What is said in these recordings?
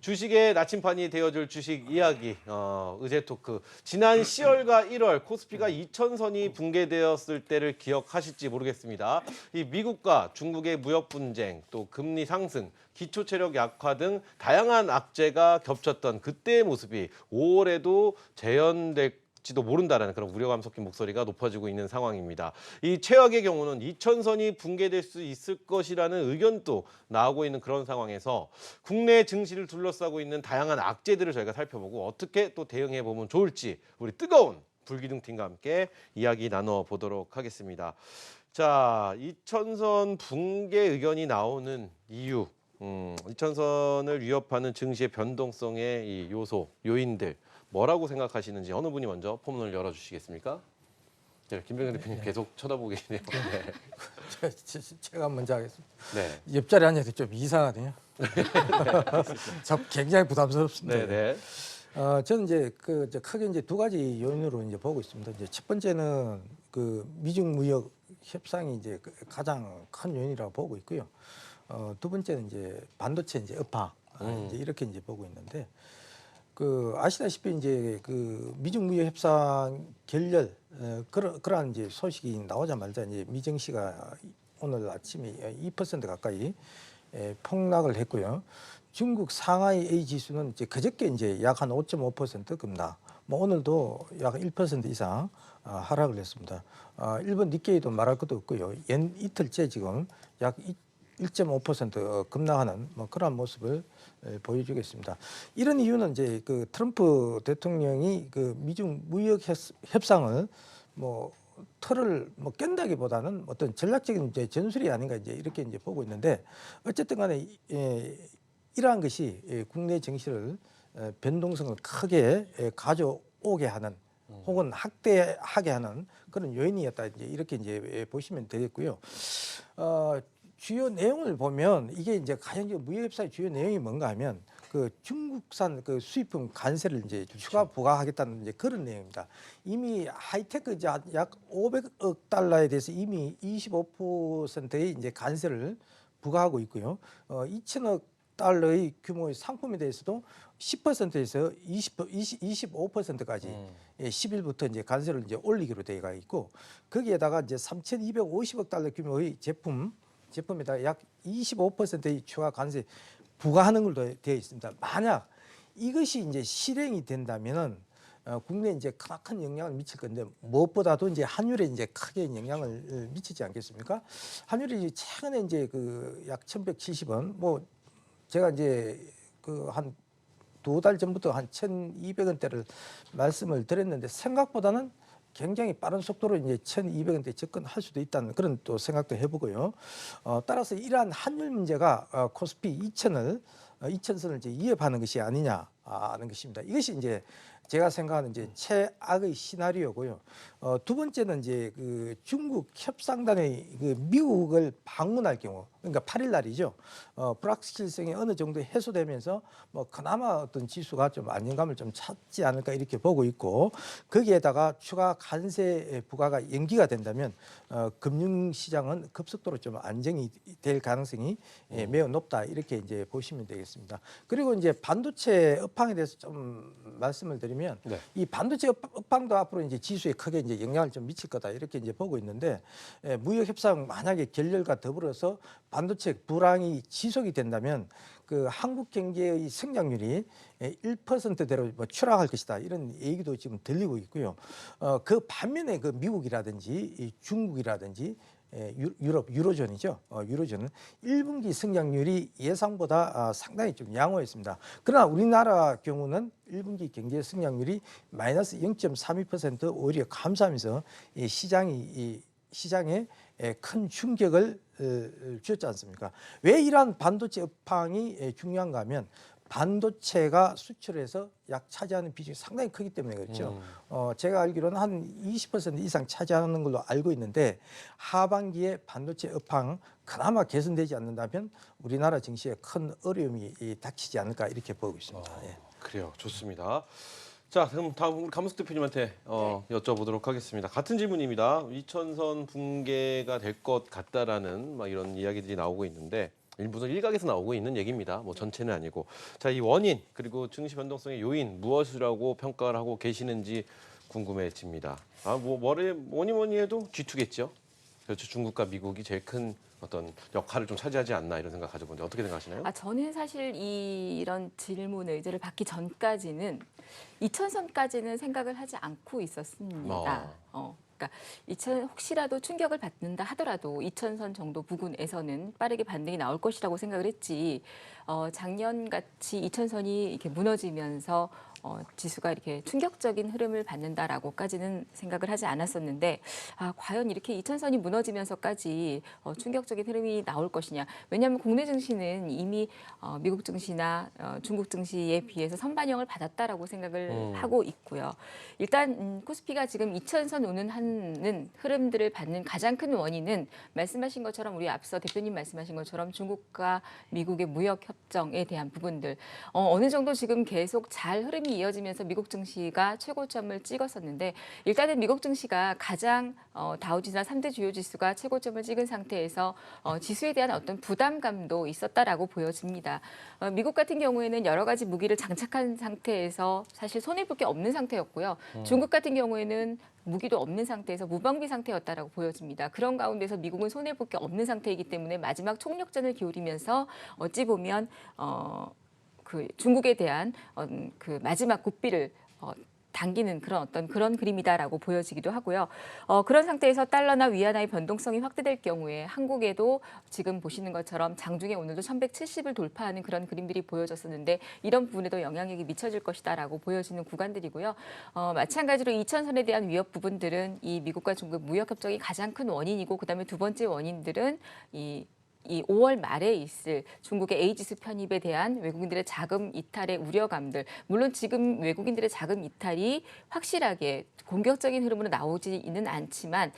주식의 나침반이 되어줄 주식 이야기, 의제 토크. 지난 10월과 1월 코스피가 2,000선이 붕괴되었을 때를 기억하실지 모르겠습니다. 이 미국과 중국의 무역 분쟁, 또 금리 상승, 기초 체력 약화 등 다양한 악재가 겹쳤던 그때의 모습이 5월에도 재현될지도 모른다라는 그런 우려감 섞인 목소리가 높아지고 있는 상황입니다. 이 최악의 경우는 2,000선이 붕괴될 수 있을 것이라는 의견도 나오고 있는 그런 상황에서 국내 증시를 둘러싸고 있는 다양한 악재들을 저희가 살펴보고 어떻게 또 대응해 보면 좋을지 우리 뜨거운 불기둥 팀과 함께 이야기 나눠보도록 하겠습니다. 자, 2,000선 붕괴 의견이 나오는 이유, 2,000선을 위협하는 증시의 변동성의 이 요소, 요인들 뭐라고 생각하시는지 어느 분이 먼저 포문을 열어주시겠습니까? 네, 김병현 대표님 계속 쳐다보고 계시네요. 네. 제가 먼저 하겠습니다. 네. 옆자리 앉아서 좀 이상하네요. 굉장히 부담스럽습니다. 네. 저는 이제 크게 이제 두 가지 요인으로 이제 보고 있습니다. 이제 첫 번째는 그 미중 무역 협상이 이제 가장 큰 요인이라고 보고 있고요. 두 번째는 이제 반도체 이제 업황 이제 이렇게 이제 보고 있는데. 아시다시피 이제 그 미중 무역 협상 결렬 그러한 이제 소식이 나오자마자 이제 미증시가 오늘 아침에 2% 가까이 폭락을 했고요. 중국 상하이 A 지수는 이제 그저께 이제 약 한 5.5% 급락. 뭐 오늘도 약 1% 이상 하락을 했습니다. 일본 니케이도 말할 것도 없고요. 연 이틀째 지금 약 1.5% 급락하는 뭐 그런 모습을 보여주겠습니다. 이런 이유는 이제 그 트럼프 대통령이 그 미중 무역 협상을 뭐 틀을 뭐 깬다기보다는 어떤 전략적인 이제 전술이 아닌가 이제 이렇게 이제 보고 있는데 어쨌든 간에 이러한 것이 국내 증시를 변동성을 크게 가져오게 하는 혹은 확대하게 하는 그런 요인이었다 이제 이렇게 이제 보시면 되겠고요. 주요 내용을 보면 이게 이제 가장 무역협상의 주요 내용이 뭔가 하면 그 중국산 그 수입품 관세를 이제 추가 부과하겠다는 이제 그런 내용입니다. 이미 하이테크 약 500억 달러에 대해서 이미 25%의 이제 관세를 부과하고 있고요. 2천억 달러의 규모의 상품에 대해서도 10%에서 25%까지 10일부터 이제 관세를 이제 올리기로 되어 있고 거기에다가 이제 3,250억 달러 규모의 제품에다 약 25%의 추가 관세 부과하는 걸로 되어 있습니다. 만약 이것이 이제 실행이 된다면은 국내에 이제 큰 영향을 미칠 건데 무엇보다도 이제 환율에 이제 크게 영향을 미치지 않겠습니까? 환율이 최근에 이제 그 약 1,170원 뭐 제가 이제 그 한 두 달 전부터 한 1,200원대를 말씀을 드렸는데 생각보다는 굉장히 빠른 속도로 이제 1,200원대 접근할 수도 있다는 그런 또 생각도 해보고요. 따라서 이러한 환율 문제가 코스피 2,000선을 이제 위협하는 것이 아니냐 하는 것입니다. 이것이 이제 제가 생각하는 이제 최악의 시나리오고요. 두 번째는 이제 그 중국 협상단의 그 미국을 방문할 경우, 그러니까 8일 날이죠. 불확실성이 어느 정도 해소되면서 뭐 그나마 어떤 지수가 좀 안정감을 좀 찾지 않을까 이렇게 보고 있고 거기에다가 추가 관세 부과가 연기가 된다면 금융시장은 급속도로 좀 안정이 될 가능성이 매우 높다 이렇게 이제 보시면 되겠습니다. 그리고 이제 반도체 업황에 대해서 좀 말씀을 드리면 이 반도체 업황도 앞으로 이제 지수에 크게 이제 영향을 좀 미칠 거다 이렇게 이제 보고 있는데 무역 협상 만약에 결렬과 더불어서 반도체 불황이 지속이 된다면 그 한국 경제의 성장률이 1%대로 뭐 추락할 것이다 이런 얘기도 지금 들리고 있고요. 그 반면에 그 미국이라든지 중국이라든지 유럽 유로존이죠. 유로존은 1분기 성장률이 예상보다 상당히 좀 양호했습니다. 그러나 우리나라 경우는 1분기 경제 성장률이 마이너스 0.32% 오히려 감소하면서 시장에 큰 충격을 주었지 않습니까? 왜 이러한 반도체 업황이 중요한가 하면 반도체가 수출에서 약 차지하는 비중이 상당히 크기 때문에 그렇죠. 제가 알기로는 한 20% 이상 차지하는 걸로 알고 있는데 하반기에 반도체 업황 그나마 개선되지 않는다면 우리나라 증시에 큰 어려움이 닥치지 않을까 이렇게 보고 있습니다. 예. 그래요. 좋습니다. 자, 그럼 다음 우리 감숙 대표님한테 여쭤보도록 하겠습니다. 같은 질문입니다. 2,000선 붕괴가 될 것 같다라는 막 이런 이야기들이 나오고 있는데 일부는 일각에서 나오고 있는 얘기입니다. 뭐 전체는 아니고. 자, 이 원인 그리고 증시 변동성의 요인 무엇이라고 평가를 하고 계시는지 궁금해집니다. 뭐니 해도 G2겠죠. 그렇죠. 중국과 미국이 제일 큰 어떤 역할을 좀 차지하지 않나 이런 생각 가져보는데 어떻게 생각하시나요? 저는 사실 이런 질문을 의제를 받기 전까지는 2000선까지는 생각을 하지 않고 있었습니다. 그러니까 혹시라도 충격을 받는다 하더라도 2000선 정도 부근에서는 빠르게 반등이 나올 것이라고 생각을 했지. 작년 같이 2000선이 이렇게 무너지면서 지수가 이렇게 충격적인 흐름을 받는다라고까지는 생각을 하지 않았었는데 과연 이렇게 2000선이 무너지면서까지 충격적인 흐름이 나올 것이냐. 왜냐하면 국내 증시는 이미 미국 증시나 중국 증시에 비해서 선반영을 받았다라고 생각을 하고 있고요. 일단 코스피가 지금 2000선 오는 흐름들을 받는 가장 큰 원인은 말씀하신 것처럼 우리 앞서 대표님 말씀하신 것처럼 중국과 미국의 무역 협정에 대한 부분들 어느 정도 지금 계속 잘 흐름이 이어지면서 미국 증시가 최고점을 찍었었는데 일단은 미국 증시가 가장 다우지수나 3대 주요 지수가 최고점을 찍은 상태에서 지수에 대한 어떤 부담감도 있었다라고 보여집니다. 미국 같은 경우에는 여러 가지 무기를 장착한 상태에서 사실 손해볼 게 없는 상태였고요. 중국 같은 경우에는 무기도 없는 상태에서 무방비 상태였다라고 보여집니다. 그런 가운데서 미국은 손해볼 게 없는 상태이기 때문에 마지막 총력전을 기울이면서 어찌 보면 그 중국에 대한 그 마지막 고삐를 당기는 그런 그림이다라고 보여지기도 하고요. 그런 상태에서 달러나 위안화의 변동성이 확대될 경우에 한국에도 지금 보시는 것처럼 장중에 오늘도 1170을 돌파하는 그런 그림들이 보여졌었는데 이런 부분에도 영향력이 미쳐질 것이다라고 보여지는 구간들이고요. 마찬가지로 2000선에 대한 위협 부분들은 이 미국과 중국 무역 협정이 가장 큰 원인이고 그다음에 두 번째 원인들은 이 5월 말에 있을 중국의 A지수 편입에 대한 외국인들의 자금 이탈의 우려감들. 물론 지금 외국인들의 자금 이탈이 확실하게 공격적인 흐름으로 나오지는 않지만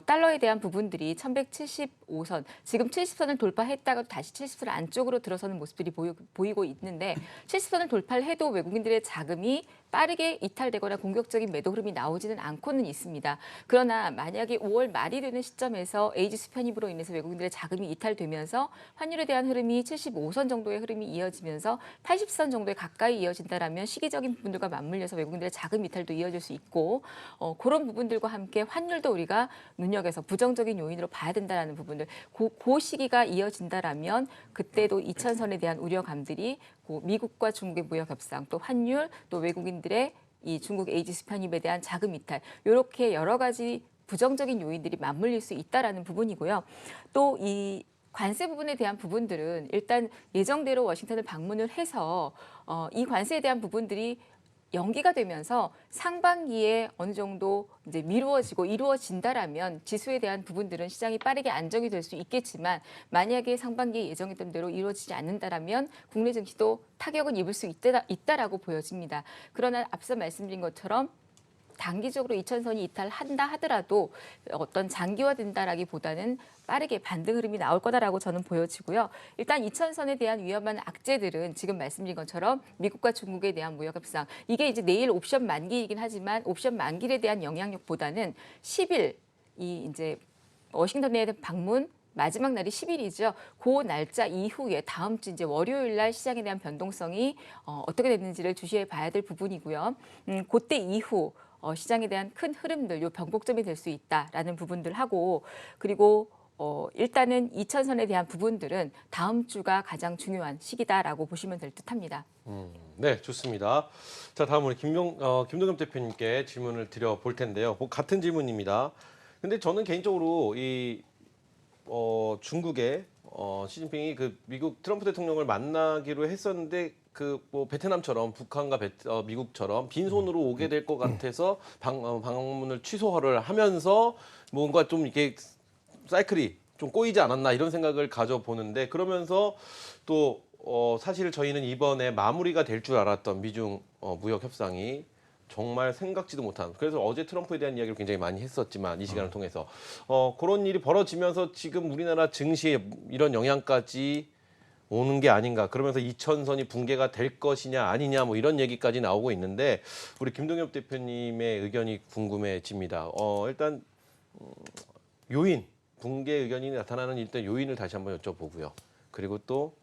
달러에 대한 부분들이 1175선, 지금 70선을 돌파했다가 다시 70선 안쪽으로 들어서는 모습들이 보이고 있는데 70선을 돌파를 해도 외국인들의 자금이 빠르게 이탈되거나 공격적인 매도 흐름이 나오지는 않고는 있습니다. 그러나 만약에 5월 말이 되는 시점에서 A지수 편입으로 인해서 외국인들의 자금이 이탈되면서 환율에 대한 흐름이 75선 정도의 흐름이 이어지면서 80선 정도에 가까이 이어진다라면 시기적인 부분들과 맞물려서 외국인들의 자금 이탈도 이어질 수 있고 그런 부분들과 함께 환율도 우리가 눈여겨서 부정적인 요인으로 봐야 된다라는 부분들 그 시기가 이어진다라면 그때도 2000선에 대한 우려감들이 미국과 중국의 무역 협상 또 환율 또 외국인들의 이 중국 A지수 편입에 대한 자금 이탈 이렇게 여러 가지 부정적인 요인들이 맞물릴 수 있다라는 부분이고요. 또 이 관세 부분에 대한 부분들은 일단 예정대로 워싱턴을 방문을 해서 이 관세에 대한 부분들이 연기가 되면서 상반기에 어느 정도 이제 미루어지고 이루어진다라면 지수에 대한 부분들은 시장이 빠르게 안정이 될 수 있겠지만 만약에 상반기에 예정했던 대로 이루어지지 않는다라면 국내 증시도 타격은 입을 수 있다라고 보여집니다. 그러나 앞서 말씀드린 것처럼 단기적으로 2000선이 이탈한다 하더라도 어떤 장기화된다라기보다는 빠르게 반등 흐름이 나올 거다라고 저는 보여지고요. 일단 2000선에 대한 위험한 악재들은 지금 말씀드린 것처럼 미국과 중국에 대한 무역 협상 이게 이제 내일 옵션 만기이긴 하지만 옵션 만기에 대한 영향력보다는 10일 이 이제 워싱턴에 대한 방문 마지막 날이 10일이죠. 그 날짜 이후에 다음 주 이제 월요일 날 시장에 대한 변동성이 어떻게 됐는지를 주시해 봐야 될 부분이고요. 그때 이후 시장에 대한 큰 흐름들, 요 변곡점이 될 수 있다라는 부분들 하고 그리고 일단은 2000선에 대한 부분들은 다음 주가 가장 중요한 시기다라고 보시면 될 듯합니다. 네, 좋습니다. 자, 다음으로 김동겸 대표님께 질문을 드려볼 텐데요. 같은 질문입니다. 근데 저는 개인적으로 중국의 시진핑이 그 미국 트럼프 대통령을 만나기로 했었는데 베트남처럼 북한과 미국처럼 빈손으로 오게 될 것 같아서 방문을 취소를 하면서 뭔가 좀 이렇게 사이클이 좀 꼬이지 않았나 이런 생각을 가져보는데 그러면서 또 사실 저희는 이번에 마무리가 될 줄 알았던 미중 무역 협상이 정말 생각지도 못한 그래서 어제 트럼프에 대한 이야기를 굉장히 많이 했었지만 이 시간을 통해서 그런 일이 벌어지면서 지금 우리나라 증시에 이런 영향까지 오는 게 아닌가 그러면서 2000선이 붕괴가 될 것이냐 아니냐 뭐 이런 얘기까지 나오고 있는데 우리 김동엽 대표님의 의견이 궁금해집니다. 일단 요인 붕괴 의견이 나타나는 일단 요인을 다시 한번 여쭤보고요. 그리고 또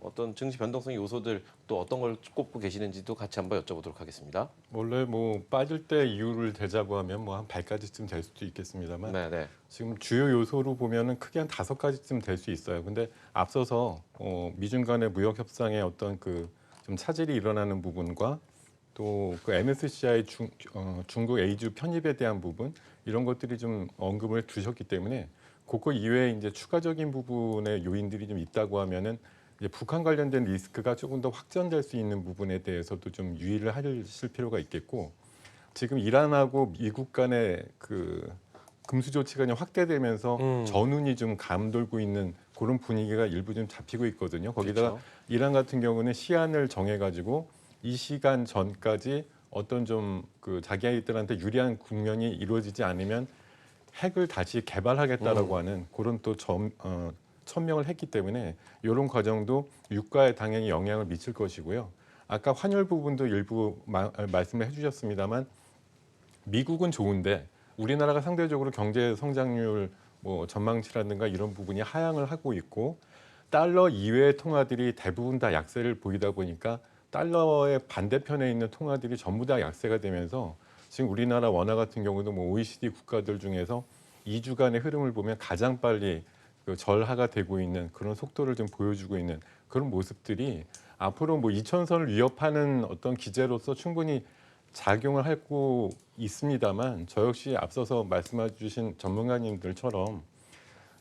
어떤 증시 변동성 요소들 또 어떤 걸 꼽고 계시는지도 같이 한번 여쭤보도록 하겠습니다. 원래 뭐 빠질 때 이유를 대자고 하면 뭐 한 8가지쯤 될 수도 있겠습니다만 네네. 지금 주요 요소로 보면은 크게 한 5가지쯤 될 수 있어요. 근데 앞서서 미중 간의 무역 협상의 어떤 그 좀 차질이 일어나는 부분과 또 그 MSCI 중국 A주 편입에 대한 부분 이런 것들이 좀 언급을 주셨기 때문에 그거 이외에 이제 추가적인 부분의 요인들이 좀 있다고 하면은 이제 북한 관련된 리스크가 조금 더 확전될 수 있는 부분에 대해서도 좀 유의를 하실 필요가 있겠고 지금 이란하고 미국 간의 그 금수 조치가 좀 확대되면서 전운이 좀 감돌고 있는 그런 분위기가 일부 좀 잡히고 있거든요. 거기다가 그렇죠. 이란 같은 경우는 시한을 정해가지고 이 시간 전까지 어떤 좀 그 자기들한테 유리한 국면이 이루어지지 않으면 핵을 다시 개발하겠다라고 하는 그런 또 천명을 했기 때문에 이런 과정도 유가에 당연히 영향을 미칠 것이고요. 아까 환율 부분도 일부 말씀을 해주셨습니다만 미국은 좋은데 우리나라가 상대적으로 경제 성장률 뭐 전망치라든가 이런 부분이 하향을 하고 있고 달러 이외의 통화들이 대부분 다 약세를 보이다 보니까 달러의 반대편에 있는 통화들이 전부 다 약세가 되면서 지금 우리나라 원화 같은 경우도 뭐 OECD 국가들 중에서 2주간의 흐름을 보면 가장 빨리 그 절하가 되고 있는 그런 속도를 좀 보여주고 있는 그런 모습들이 앞으로 뭐 2000선을 위협하는 어떤 기제로서 충분히 작용을 하고 있습니다만 저 역시 앞서서 말씀해 주신 전문가님들처럼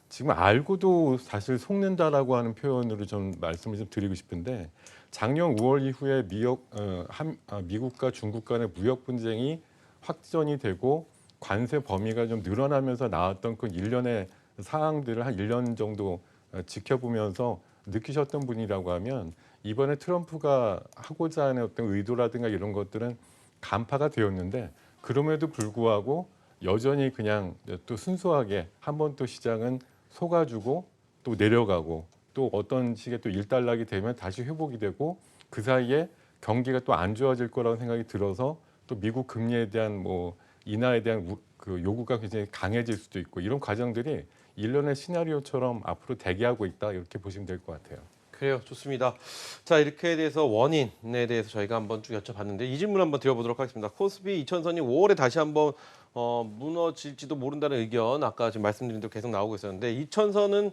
지금 알고도 사실 속는다라고 하는 표현으로 좀 말씀을 좀 드리고 싶은데 작년 5월 이후에 미국과 중국 간의 무역 분쟁이 확전이 되고 관세 범위가 좀 늘어나면서 나왔던 그 일련의 사항들을 한 1년 정도 지켜보면서 느끼셨던 분이라고 하면 이번에 트럼프가 하고자 하는 어떤 의도라든가 이런 것들은 간파가 되었는데 그럼에도 불구하고 여전히 그냥 또 순수하게 한 번 또 시장은 속아주고 또 내려가고 또 어떤 식의 또 일단락이 되면 다시 회복이 되고 그 사이에 경기가 또 안 좋아질 거라고 생각이 들어서 또 미국 금리에 대한 뭐 인하에 대한 그 요구가 굉장히 강해질 수도 있고 이런 과정들이 일련의 시나리오처럼 앞으로 대기하고 있다 이렇게 보시면 될 것 같아요. 그래요. 좋습니다. 자, 이렇게 대해서 원인에 대해서 저희가 한번 쭉 여쭤봤는데 이 질문 한번 드려보도록 하겠습니다. 코스피 2000선이 5월에 다시 한번 무너질지도 모른다는 의견 아까 지금 말씀드린 대로 계속 나오고 있었는데 2000선은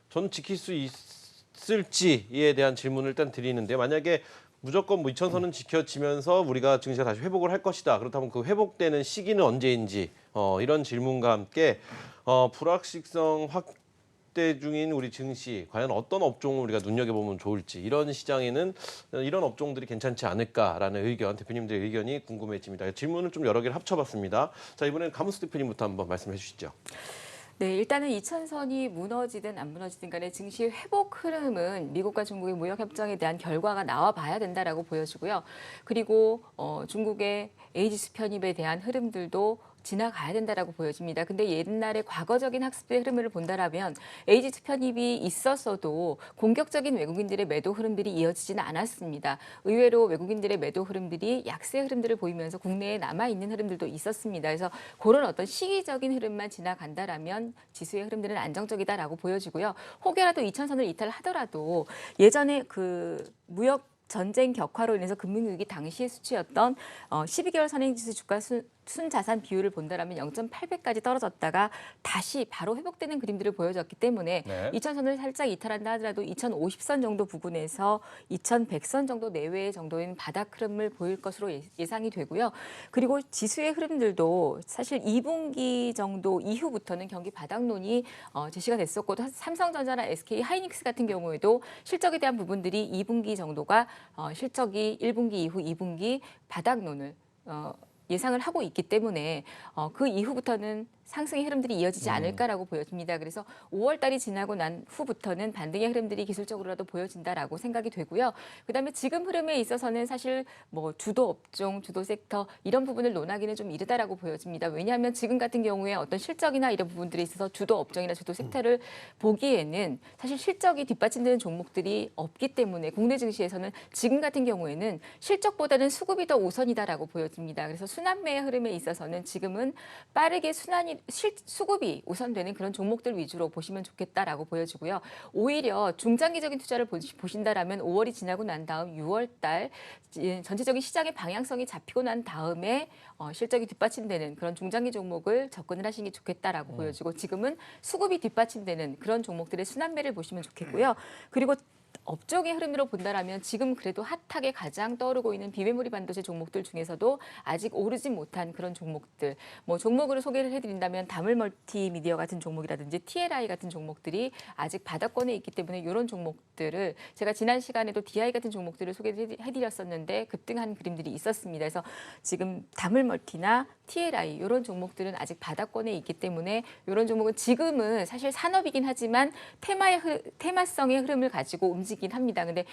저는 지킬 수 있을지에 대한 질문을 일단 드리는데 만약에 무조건 뭐 2000선은 지켜지면서 우리가 증시가 다시 회복을 할 것이다. 그렇다면 그 회복되는 시기는 언제인지 이런 질문과 함께 불확실성 확대 중인 우리 증시 과연 어떤 업종을 우리가 눈여겨보면 좋을지 이런 시장에는 이런 업종들이 괜찮지 않을까라는 의견 대표님들의 의견이 궁금해집니다. 질문을 좀 여러 개를 합쳐봤습니다. 자 이번에는 가문수 대표님부터 한번 말씀해 주시죠. 네, 일단은 2000선이 무너지든 안 무너지든 간에 증시 회복 흐름은 미국과 중국의 무역 협정에 대한 결과가 나와 봐야 된다라고 보여지고요. 그리고 중국의 에이지스 편입에 대한 흐름들도 지나가야 된다라고 보여집니다. 근데 옛날에 과거적인 학습의 흐름을 본다라면 에이지스 편입이 있었어도 공격적인 외국인들의 매도 흐름들이 이어지지는 않았습니다. 의외로 외국인들의 매도 흐름들이 약세 흐름들을 보이면서 국내에 남아있는 흐름들도 있었습니다. 그래서 그런 어떤 시기적인 흐름만 지나간다라면 지수의 흐름들은 안정적이다라고 보여지고요. 혹여라도 2000선을 이탈하더라도 예전에 그 무역 전쟁 격화로 인해서 금융위기 당시의 수치였던 12개월 선행지수 주가 순자산 비율을 본다라면 0.8배까지 떨어졌다가 다시 바로 회복되는 그림들을 보여줬기 때문에 네. 2000선을 살짝 이탈한다 하더라도 2050선 정도 부근에서 2100선 정도 내외의 정도인 바닥 흐름을 보일 것으로 예상이 되고요. 그리고 지수의 흐름들도 사실 2분기 정도 이후부터는 경기 바닥론이 제시가 됐었고 또 삼성전자나 SK 하이닉스 같은 경우에도 실적에 대한 부분들이 2분기 정도가 실적이 1분기 이후 2분기 바닥론을 예상을 하고 있기 때문에 그 이후부터는 상승의 흐름들이 이어지지 않을까라고 보여집니다. 그래서 5월 달이 지나고 난 후부터는 반등의 흐름들이 기술적으로라도 보여진다라고 생각이 되고요. 그다음에 지금 흐름에 있어서는 사실 뭐 주도 업종, 주도 섹터 이런 부분을 논하기는 좀 이르다라고 보여집니다. 왜냐하면 지금 같은 경우에 어떤 실적이나 이런 부분들에 있어서 주도 업종이나 주도 섹터를 보기에는 사실 실적이 뒷받침되는 종목들이 없기 때문에 국내 증시에서는 지금 같은 경우에는 실적보다는 수급이 더 우선이다라고 보여집니다. 그래서 순환매의 흐름에 있어서는 지금은 빠르게 수급이 우선되는 그런 종목들 위주로 보시면 좋겠다라고 보여지고요. 오히려 중장기적인 투자를 보신다라면 5월이 지나고 난 다음 6월 달 전체적인 시장의 방향성이 잡히고 난 다음에 실적이 뒷받침되는 그런 중장기 종목을 접근을 하시는 게 좋겠다라고 보여지고 지금은 수급이 뒷받침되는 그런 종목들의 순환매를 보시면 좋겠고요. 그리고 업종의 흐름으로 본다라면 지금 그래도 핫하게 가장 떠오르고 있는 비메모리 반도체 종목들 중에서도 아직 오르지 못한 그런 종목들, 뭐 종목으로 소개를 해드린다면 다물 멀티미디어 같은 종목이라든지 TLI 같은 종목들이 아직 바닥권에 있기 때문에 이런 종목들을 제가 지난 시간에도 DI 같은 종목들을 소개해드렸었는데 급등한 그림들이 있었습니다. 그래서 지금 다물 멀티나 TLI 이런 종목들은 아직 바닥권에 있기 때문에 이런 종목은 지금은 사실 산업이긴 하지만 테마성의 흐름을 가지고 움직이긴 합니다. 근데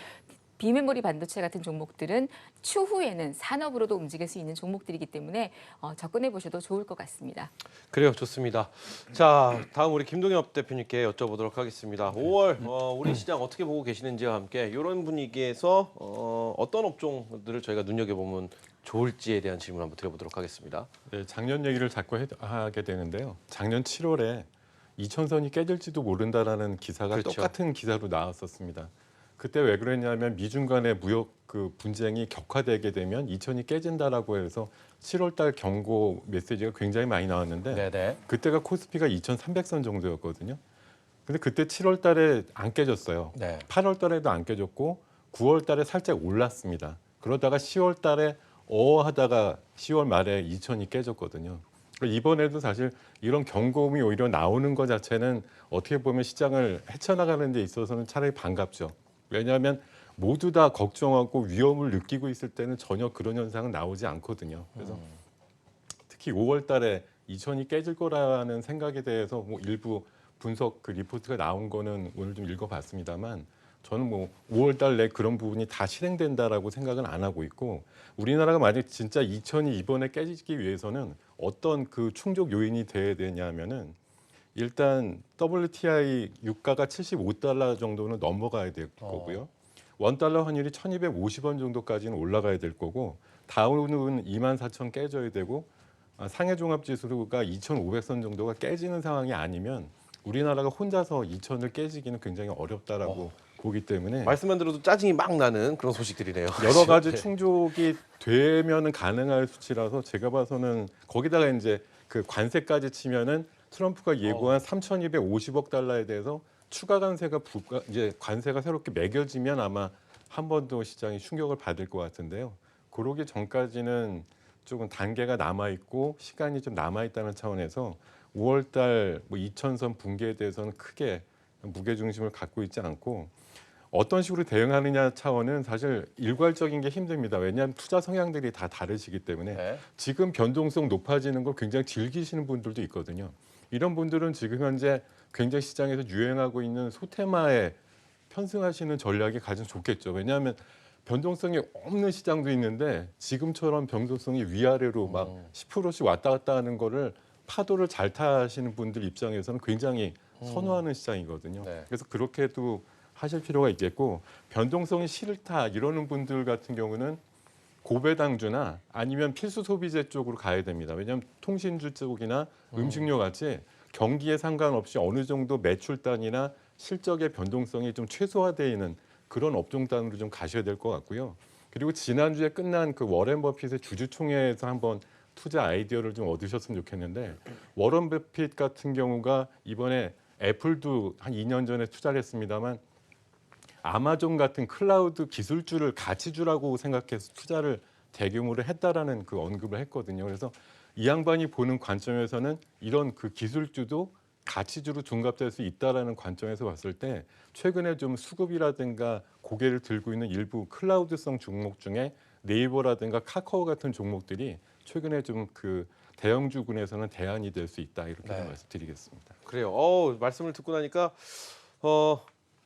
비메모리 반도체 같은 종목들은 추후에는 산업으로도 움직일 수 있는 종목들이기 때문에 접근해 보셔도 좋을 것 같습니다. 그래요, 좋습니다. 자, 다음 우리 김동엽 대표님께 여쭤보도록 하겠습니다. 5월 우리 시장 어떻게 보고 계시는지와 함께 이런 분위기에서 어떤 업종들을 저희가 눈여겨보면 좋을지에 대한 질문 한번 드려보도록 하겠습니다. 네, 작년 얘기를 자꾸 하게 되는데요. 작년 7월에 2000선이 깨질지도 모른다라는 기사가 그렇죠. 똑같은 기사로 나왔었습니다. 그때 왜 그랬냐면 미중 간의 무역 그 분쟁이 격화되게 되면 2000이 깨진다라고 해서 7월달 경고 메시지가 굉장히 많이 나왔는데 네네. 그때가 코스피가 2300선 정도였거든요. 근데 그때 7월달에 안 깨졌어요. 네. 8월달에도 안 깨졌고 9월달에 살짝 올랐습니다. 그러다가 10월달에 하다가 10월 말에 2000이 깨졌거든요. 이번에도 사실 이런 경고음이 오히려 나오는 것 자체는 어떻게 보면 시장을 헤쳐나가는 데 있어서는 차라리 반갑죠. 왜냐하면 모두 다 걱정하고 위험을 느끼고 있을 때는 전혀 그런 현상은 나오지 않거든요. 그래서 특히 5월 달에 2000이 깨질 거라는 생각에 대해서 뭐 일부 분석 그 리포트가 나온 거는 오늘 좀 읽어봤습니다만 저는 뭐 5월 달 내 그런 부분이 다 실행된다라고 생각은 안 하고 있고 우리나라가 만약 진짜 2000이 이번에 깨지기 위해서는 어떤 그 충족 요인이 돼야 되냐면은 일단 WTI 유가가 75달러 정도는 넘어가야 될 거고요. $1 환율이 1250원 정도까지는 올라가야 될 거고 다우는 24,000 깨져야 되고 상해 종합 지수가 2500선 정도가 깨지는 상황이 아니면 우리나라가 혼자서 2000을 깨지기는 굉장히 어렵다라고 보기 때문에 말씀만 들어도 짜증이 막 나는 그런 소식들이네요. 여러 가지 네. 충족이 되면은 가능할 수치라서 제가 봐서는 거기다가 이제 그 관세까지 치면은 트럼프가 예고한 3,250억 달러에 대해서 추가 관세가 이제 관세가 새롭게 매겨지면 아마 한 번 더 시장이 충격을 받을 것 같은데요. 그러기 전까지는 조금 단계가 남아 있고 시간이 좀 남아 있다는 차원에서 5월달 뭐 2000선 붕괴에 대해서는 크게 무게 중심을 갖고 있지 않고 어떤 식으로 대응하느냐 차원은 사실 일괄적인 게 힘듭니다. 왜냐하면 투자 성향들이 다 다르시기 때문에 네. 지금 변동성 높아지는 걸 굉장히 즐기시는 분들도 있거든요. 이런 분들은 지금 현재 굉장히 시장에서 유행하고 있는 소테마에 편승하시는 전략이 가장 좋겠죠. 왜냐하면 변동성이 없는 시장도 있는데 지금처럼 변동성이 위아래로 막 10%씩 왔다 갔다 하는 거를 파도를 잘 타시는 분들 입장에서는 굉장히 선호하는 시장이거든요. 네. 그래서 그렇게도 하실 필요가 있겠고 변동성이 싫다 이러는 분들 같은 경우는 고배당주나 아니면 필수 소비재 쪽으로 가야 됩니다. 왜냐하면 통신주 쪽이나 음식료 같이 경기에 상관없이 어느 정도 매출단이나 실적의 변동성이 좀 최소화되어 있는 그런 업종단으로 좀 가셔야 될 것 같고요. 그리고 지난주에 끝난 그 워렌 버핏의 주주총회에서 한번 투자 아이디어를 좀 얻으셨으면 좋겠는데 워런 버핏 같은 경우가 이번에 애플도 한 2년 전에 투자를 했습니다만 아마존 같은 클라우드 기술주를 가치주라고 생각해서 투자를 대규모로 했다라는 그 언급을 했거든요. 그래서 이 양반이 보는 관점에서는 이런 그 기술주도 가치주로 둔갑될 수 있다라는 관점에서 봤을 때 최근에 좀 수급이라든가 고개를 들고 있는 일부 클라우드성 종목 중에 네이버라든가 카카오 같은 종목들이 최근에 좀 그 대형주군에서는 대안이 될 수 있다 이렇게 네. 말씀드리겠습니다. 그래요. 말씀을 듣고 나니까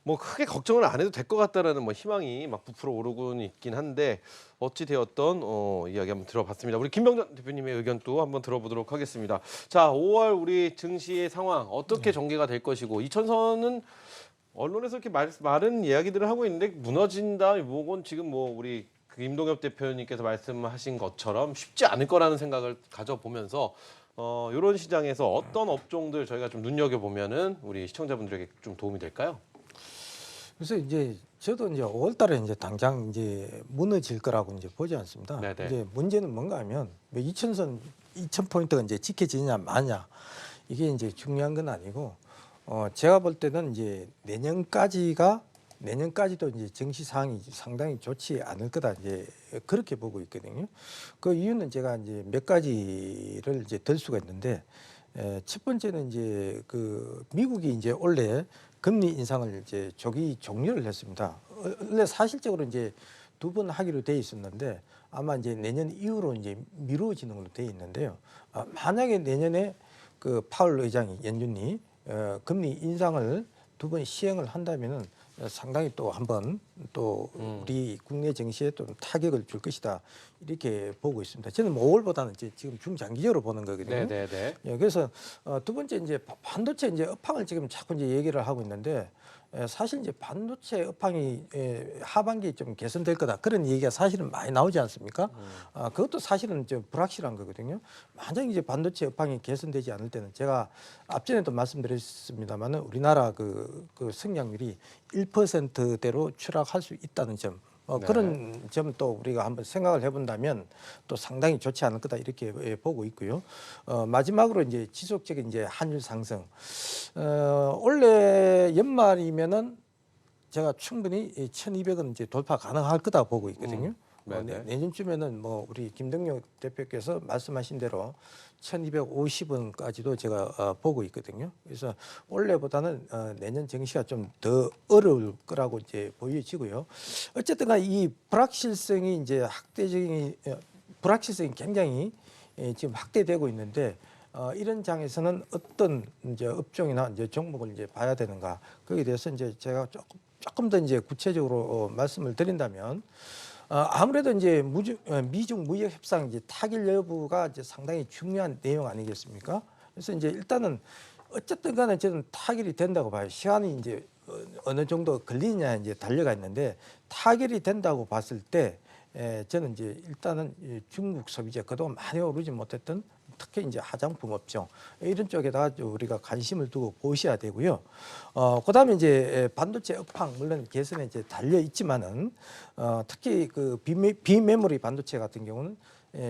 뭐 크게 걱정을 안 해도 될 것 같다라는 뭐 희망이 막 부풀어 오르고는 있긴 한데 어찌 되었던 이야기 한번 들어봤습니다. 우리 김병전 대표님의 의견도 한번 들어보도록 하겠습니다. 자, 5월 우리 증시의 상황 어떻게 전개가 될 것이고 2000선은 언론에서 이렇게 많은 이야기들을 하고 있는데 무너진다. 이건 지금 뭐 우리 그 임동엽 대표님께서 말씀하신 것처럼 쉽지 않을 거라는 생각을 가져보면서 이런 시장에서 어떤 업종들 저희가 좀 눈여겨보면은 우리 시청자분들에게 좀 도움이 될까요? 그래서 이제 저도 이제 5월달에 이제 당장 이제 무너질 거라고 이제 보지 않습니다. 네네. 이제 문제는 뭔가 하면 2,000포인트가 이제 지켜지냐 마냐 이게 이제 중요한 건 아니고 제가 볼 때는 이제 내년까지도 이제 정시 상황이 상당히 좋지 않을 거다 이제 그렇게 보고 있거든요. 그 이유는 제가 이제 몇 가지를 이제 들 수가 있는데 첫 번째는 이제 그 미국이 이제 원래 금리 인상을 이제 조기 종료를 했습니다. 원래 사실적으로 이제 2번 하기로 돼 있었는데 아마 이제 내년 이후로 이제 미루어지는 걸로 돼 있는데요. 만약에 내년에 그 파월 의장이 연준이 금리 인상을 2번 시행을 한다면은 상당히 또 한번 또 우리 국내 증시에 또 타격을 줄 것이다 이렇게 보고 있습니다. 저는 뭐 5월보다는 지금 중장기적으로 보는 거거든요. 네네네. 예, 그래서 두 번째 이제 반도체 이제 업황을 지금 자꾸 이제 얘기를 하고 있는데 사실 이제 반도체 업황이 하반기에 좀 개선될 거다 그런 얘기가 사실은 많이 나오지 않습니까? 그것도 사실은 좀 불확실한 거거든요. 만약 이제 반도체 업황이 개선되지 않을 때는 제가 앞전에도 말씀드렸습니다만은 우리나라 그 성장률이 1%대로 추락할 수 있다는 점. 네. 그런 점 또 우리가 한번 생각을 해본다면 또 상당히 좋지 않을 거다 이렇게 보고 있고요. 마지막으로 이제 지속적인 이제 환율 상승. 올해 연말이면은 제가 충분히 1,200원 이제 돌파 가능할 거다 보고 있거든요. 네네. 내년쯤에는 뭐 우리 김동엽 대표께서 말씀하신 대로 1,250원까지도 제가 보고 있거든요. 그래서 올해보다는 내년 증시가 좀 더 어려울 거라고 이제 보여지고요. 어쨌든간 이 불확실성이 이제 불확실성이 굉장히 지금 확대되고 있는데 이런 장에서는 어떤 이제 업종이나 이제 종목을 이제 봐야 되는가 거기에 대해서 이제 제가 조금 더 이제 구체적으로 말씀을 드린다면. 아무래도 이제 미중 무역 협상 이제 타결 여부가 이제 상당히 중요한 내용 아니겠습니까? 그래서 이제 일단은 어쨌든 간에 저는 타결이 된다고 봐요. 시간이 이제 어느 정도 걸리느냐 이제 달려가 있는데 타결이 된다고 봤을 때 저는 이제 일단은 중국 소비재 그동안 많이 오르지 못했던 특히 이제 화장품 업종 이런 쪽에다가 우리가 관심을 두고 보셔야 되고요. 그다음에 이제 반도체 업황 물론 개선에 이제 달려 있지만은 특히 그 비메모리 반도체 같은 경우는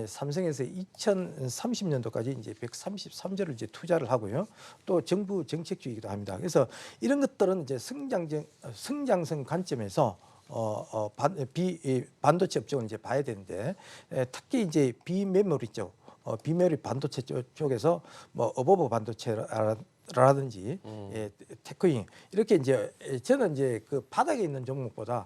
삼성에서 2030년도까지 이제 133조를 이제 투자를 하고요. 또 정부 정책주이기도 합니다. 그래서 이런 것들은 이제 성장성 관점에서 반도체 업종을 이제 봐야 되는데 특히 이제 비메모리 쪽 비메모리 반도체 쪽에서 뭐 어버버 반도체라든지 테크잉 이렇게 이제 저는 이제 그 바닥에 있는 종목보다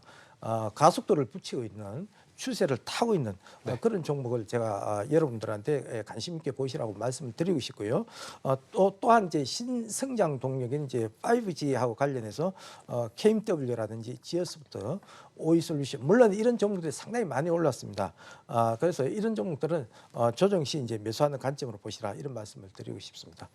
가속도를 붙이고 있는 추세를 타고 있는 그런 종목을 제가 여러분들한테 관심 있게 보시라고 말씀을 드리고 싶고요. 또한 이제 신성장 동력인 이제 5G하고 관련해서 KMW라든지 지어스부터 오이솔루션 물론 이런 종목들이 상당히 많이 올랐습니다. 그래서 이런 종목들은 조정 시 이제 매수하는 관점으로 보시라 이런 말씀을 드리고 싶습니다.